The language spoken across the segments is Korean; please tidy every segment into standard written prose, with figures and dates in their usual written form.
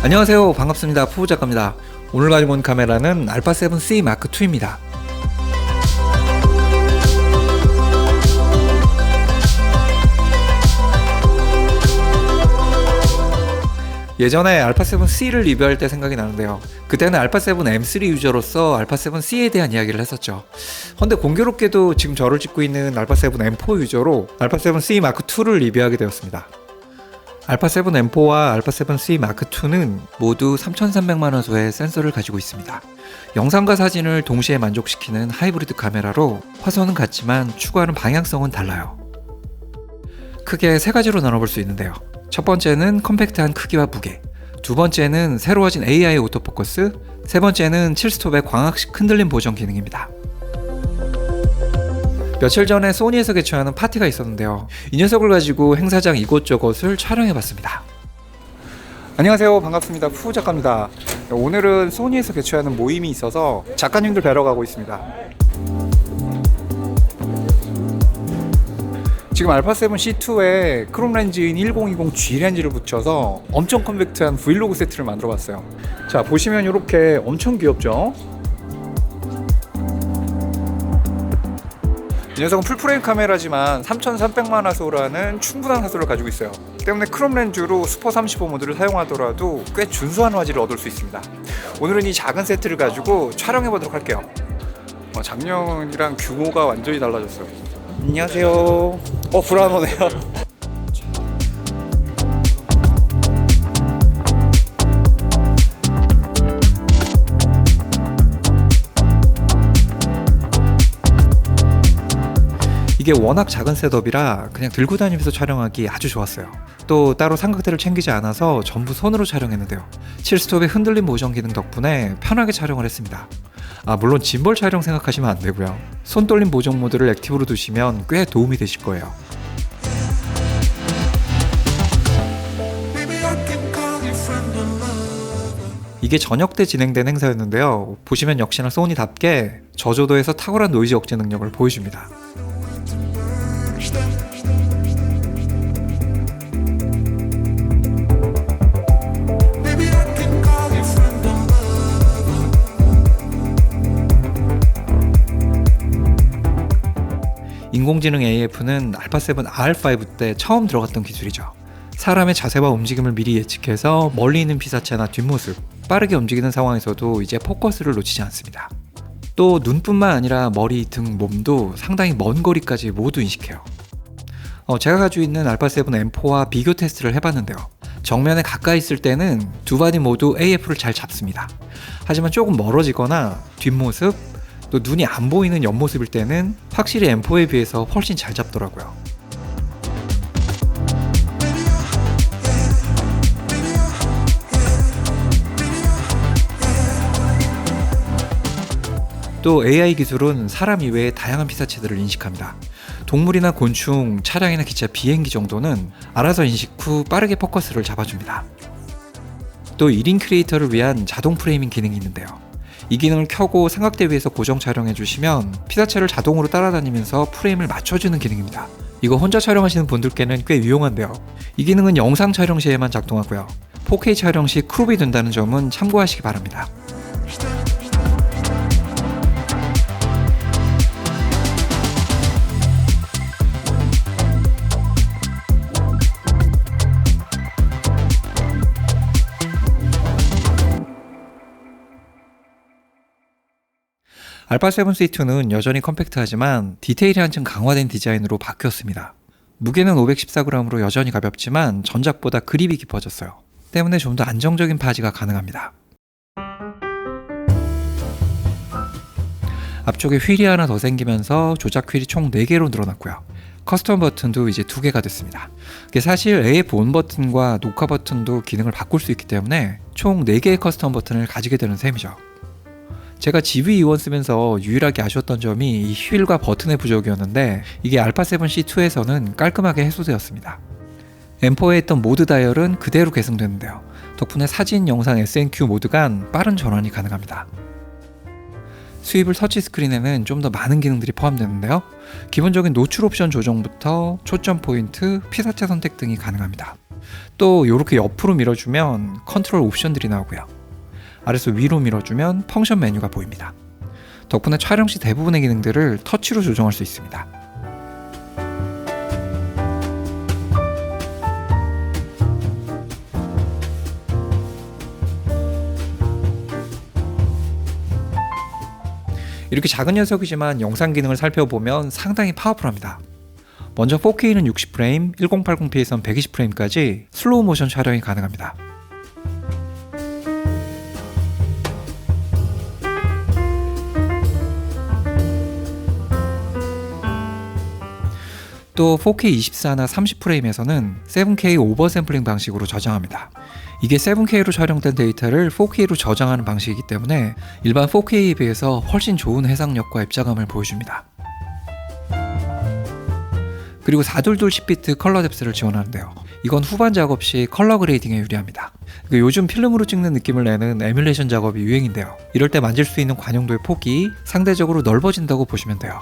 안녕하세요, 반갑습니다. 푸우작가입니다. 오늘 가지고 온 카메라는 α7C 마크2입니다. 예전에 α7C를 리뷰할 때 생각이 나는데요. 그때는 α7M3 유저로서 α7C에 대한 이야기를 했었죠. 근데 공교롭게도 지금 저를 찍고 있는 α7M4 유저로 α7C 마크2를 리뷰하게 되었습니다. α7M4와 α7C 마크2는 모두 3300만화소의 센서를 가지고 있습니다. 영상과 사진을 동시에 만족시키는 하이브리드 카메라로 화소는 같지만 추구하는 방향성은 달라요. 크게 세 가지로 나눠볼 수 있는데요. 첫 번째는 컴팩트한 크기와 무게, 두 번째는 새로워진 AI 오토포커스, 세 번째는 7스톱의 광학식 흔들림 보정 기능입니다. 며칠 전에 소니에서 개최하는 파티가 있었는데요. 이 녀석을 가지고 행사장 이곳저곳을 촬영해봤습니다. 안녕하세요, 반갑습니다. 푸우작가입니다. 오늘은 소니에서 개최하는 모임이 있어서 작가님들 뵈러 가고 있습니다. 지금 α7C2에 크롬 렌즈인 1020G 렌즈를 붙여서 엄청 컴팩트한 브이로그 세트를 만들어 봤어요. 자, 보시면 이렇게 엄청 귀엽죠? 이 녀석은 풀프레임 카메라지만 3300만 화소라는 충분한 화소를 가지고 있어요. 때문에 크롬 렌즈로 슈퍼 35 모드를 사용하더라도 꽤 준수한 화질을 얻을 수 있습니다. 오늘은 이 작은 세트를 가지고 촬영해 보도록 할게요. 작년이랑 규모가 완전히 달라졌어요. 안녕하세요. 불안하네요. 이게 워낙 작은 셋업이라 그냥 들고 다니면서 촬영하기 아주 좋았어요. 또 따로 삼각대를 챙기지 않아서 전부 손으로 촬영했는데요. 7스톱의 흔들림 보정 기능 덕분에 편하게 촬영을 했습니다. 물론 짐벌 촬영 생각하시면 안 되고요. 손떨림 보정 모드를 액티브로 두시면 꽤 도움이 되실 거예요. 이게 저녁 때 진행된 행사였는데요. 보시면 역시나 소니답게 저조도에서 탁월한 노이즈 억제 능력을 보여줍니다. 인공지능 AF는 α7R5 때 처음 들어갔던 기술이죠. 사람의 자세와 움직임을 미리 예측해서 멀리 있는 피사체나 뒷모습, 빠르게 움직이는 상황에서도 이제 포커스를 놓치지 않습니다. 또 눈뿐만 아니라 머리, 등, 몸도 상당히 먼 거리까지 모두 인식해요. 제가 가지고 있는 α7M4와 비교 테스트를 해봤는데요. 정면에 가까이 있을 때는 두 바디 모두 AF를 잘 잡습니다. 하지만 조금 멀어지거나 뒷모습, 또 눈이 안 보이는 옆모습일 때는 확실히 M4에 비해서 훨씬 잘 잡더라고요. 또 AI 기술은 사람 이외의 다양한 피사체들을 인식합니다. 동물이나 곤충, 차량이나 기차, 비행기 정도는 알아서 인식 후 빠르게 포커스를 잡아줍니다. 또 1인 크리에이터를 위한 자동 프레이밍 기능이 있는데요. 이 기능을 켜고 삼각대 위에서 고정 촬영해주시면 피사체를 자동으로 따라다니면서 프레임을 맞춰주는 기능입니다. 이거 혼자 촬영하시는 분들께는 꽤 유용한데요. 이 기능은 영상 촬영 시에만 작동하고요. 4K 촬영 시 크롭이 된다는 점은 참고하시기 바랍니다. α7C2는 여전히 컴팩트하지만 디테일이 한층 강화된 디자인으로 바뀌었습니다. 무게는 514g으로 여전히 가볍지만 전작보다 그립이 깊어졌어요. 때문에 좀 더 안정적인 파지가 가능합니다. 앞쪽에 휠이 하나 더 생기면서 조작 휠이 총 4개로 늘어났고요. 커스텀 버튼도 이제 2개가 됐습니다. 사실 AF 온 버튼과 녹화 버튼도 기능을 바꿀 수 있기 때문에 총 4개의 커스텀 버튼을 가지게 되는 셈이죠. 제가 GV2원 쓰면서 유일하게 아쉬웠던 점이 이 휠과 버튼의 부족이었는데 이게 α7C2에서는 깔끔하게 해소되었습니다. M4에 있던 모드 다이얼은 그대로 계승되는데요. 덕분에 사진, 영상, SNQ 모드 간 빠른 전환이 가능합니다. 수입을 터치 스크린에는 좀 더 많은 기능들이 포함되는데요. 기본적인 노출 옵션 조정부터 초점 포인트, 피사체 선택 등이 가능합니다. 또 이렇게 옆으로 밀어주면 컨트롤 옵션들이 나오고요. 아래서 위로 밀어주면 펑션 메뉴가 보입니다. 덕분에 촬영 시 대부분의 기능들을 터치로 조정할 수 있습니다. 이렇게 작은 녀석이지만 영상 기능을 살펴보면 상당히 파워풀합니다. 먼저 4K는 60프레임, 1080p에선 120프레임까지 슬로우 모션 촬영이 가능합니다. 또 4K 24나 30프레임에서는 7K 오버 샘플링 방식으로 저장합니다. 이게 7K로 촬영된 데이터를 4K로 저장하는 방식이기 때문에 일반 4K에 비해서 훨씬 좋은 해상력과 입자감을 보여줍니다. 그리고 422 10비트 컬러 뎁스를 지원하는데요. 이건 후반 작업 시 컬러 그레이딩에 유리합니다. 요즘 필름으로 찍는 느낌을 내는 에뮬레이션 작업이 유행인데요. 이럴 때 만질 수 있는 관용도의 폭이 상대적으로 넓어진다고 보시면 돼요.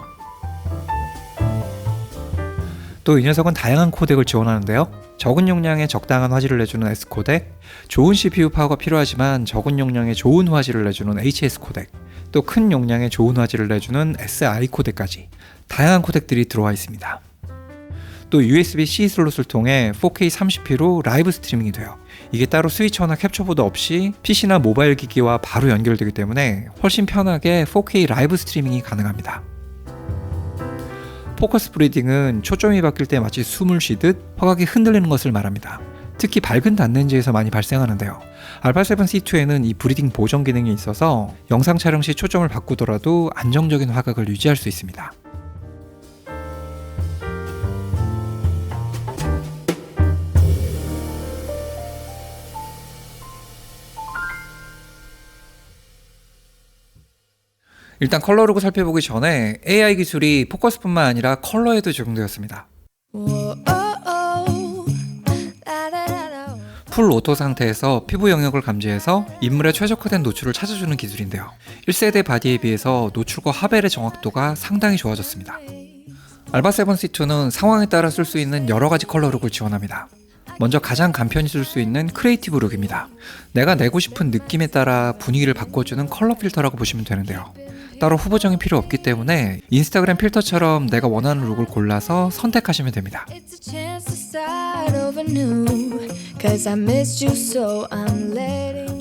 또 이 녀석은 다양한 코덱을 지원하는데요. 적은 용량에 적당한 화질을 내주는 S 코덱, 좋은 CPU 파워가 필요하지만 적은 용량에 좋은 화질을 내주는 HS 코덱, 또 큰 용량에 좋은 화질을 내주는 SI 코덱까지 다양한 코덱들이 들어와 있습니다. 또 USB-C 슬롯을 통해 4K 30p로 라이브 스트리밍이 돼요. 이게 따로 스위처나 캡처보드 없이 PC나 모바일 기기와 바로 연결되기 때문에 훨씬 편하게 4K 라이브 스트리밍이 가능합니다. 포커스 브리딩은 초점이 바뀔 때 마치 숨을 쉬듯 화각이 흔들리는 것을 말합니다. 특히 밝은 단렌즈에서 많이 발생하는데요. α7C2에는 이 브리딩 보정 기능이 있어서 영상 촬영 시 초점을 바꾸더라도 안정적인 화각을 유지할 수 있습니다. 일단 컬러 로그 살펴보기 전에 AI 기술이 포커스뿐만 아니라 컬러에도 적용되었습니다. 풀 오토 상태에서 피부 영역을 감지해서 인물의 최적화된 노출을 찾아주는 기술인데요. 1세대 바디에 비해서 노출과 하벨의 정확도가 상당히 좋아졌습니다. α7C2는 상황에 따라 쓸 수 있는 여러가지 컬러 룩을 지원합니다. 먼저 가장 간편히 쓸 수 있는 크리에이티브 룩입니다. 내가 내고 싶은 느낌에 따라 분위기를 바꿔주는 컬러 필터라고 보시면 되는데요. 따로 후보정이 필요 없기 때문에 인스타그램 필터처럼 내가 원하는 룩을 골라서 선택하시면 됩니다.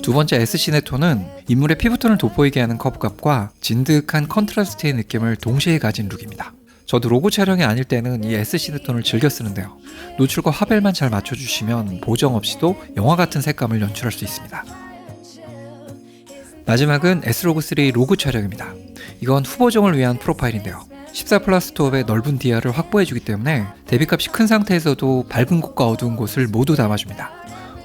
두 번째 SC네토는 인물의 피부톤을 돋보이게 하는 커브감과 진득한 컨트라스트의 느낌을 동시에 가진 룩입니다. 저도 로고 촬영이 아닐 때는 이 SC네톤을 즐겨 쓰는데요. 노출과 화벨만 잘 맞춰주시면 보정 없이도 영화 같은 색감을 연출할 수 있습니다. 마지막은 S로그3 로그 촬영입니다. 이건 후보정을 위한 프로파일인데요. 14 플러스 투업의 넓은 디아를 확보해주기 때문에 대비값이 큰 상태에서도 밝은 곳과 어두운 곳을 모두 담아줍니다.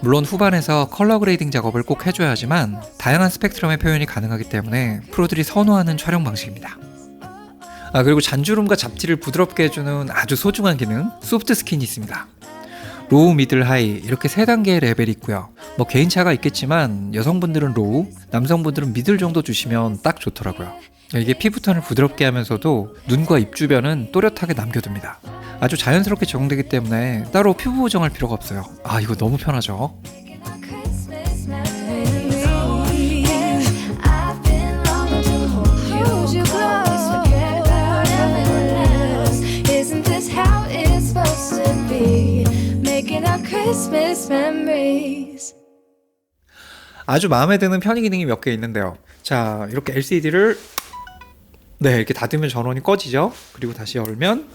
물론 후반에서 컬러 그레이딩 작업을 꼭 해줘야 하지만 다양한 스펙트럼의 표현이 가능하기 때문에 프로들이 선호하는 촬영 방식입니다. 그리고 잔주름과 잡티를 부드럽게 해주는 아주 소중한 기능, 소프트 스킨이 있습니다. 로우, 미들, 하이 이렇게 3단계의 레벨이 있고요. 개인차가 있겠지만 여성분들은 로우, 남성분들은 미들 정도 주시면 딱 좋더라고요. 이게 피부톤을 부드럽게 하면서도 눈과 입 주변은 또렷하게 남겨둡니다. 아주 자연스럽게 적용되기 때문에 따로 피부 보정할 필요가 없어요. 이거 너무 편하죠. 아주 마음에 드는 편의 기능이 몇 개 있는데요. 자, 이렇게 LCD를 이렇게 닫으면 전원이 꺼지죠. 그리고 다시 열면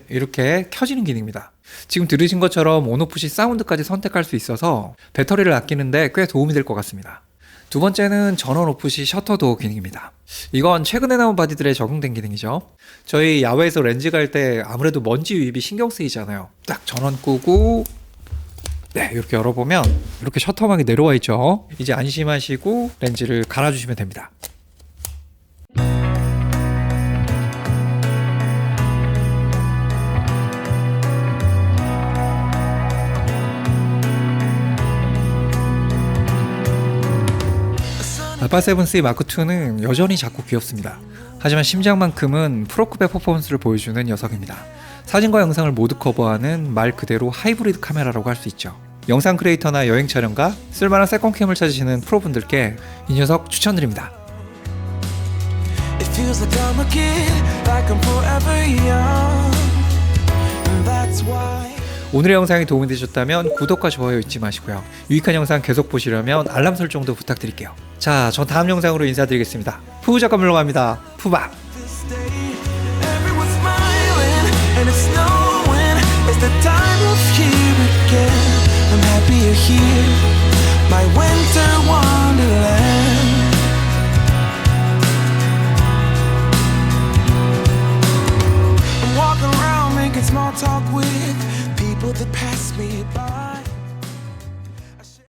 이렇게 켜지는 기능입니다. 지금 들으신 것처럼 온오프 시 사운드까지 선택할 수 있어서 배터리를 아끼는데 꽤 도움이 될 것 같습니다. 두 번째는 전원 오프 시 셔터 도어 기능입니다. 이건 최근에 나온 바디들에 적용된 기능이죠. 저희 야외에서 렌즈 갈 때 아무래도 먼지 유입이 신경 쓰이잖아요. 딱 전원 끄고 이렇게 열어보면 이렇게 셔터막이 내려와 있죠. 이제 안심하시고 렌즈를 갈아주시면 됩니다. 알파 7C 마크2는 여전히 작고 귀엽습니다. 하지만 심장만큼은 프로급의 퍼포먼스를 보여주는 녀석입니다. 사진과 영상을 모두 커버하는 말 그대로 하이브리드 카메라라고 할 수 있죠. 영상 크리에이터나 여행 촬영가, 쓸만한 세컨캠을 찾으시는 프로분들께 이 녀석 추천드립니다. It feels like I'm a kid, like I'm forever young. And that's why. 오늘의 영상이 도움이 되셨다면 구독과 좋아요 잊지 마시고요. 유익한 영상 계속 보시려면 알람 설정도 부탁드릴게요. 자, 전 다음 영상으로 인사드리겠습니다. 푸우 작가 물러갑니다. 푸바! This day, everyone's smiling, and it's snowing. It's the time of year again. I'm happy you're here, my winter wonderland.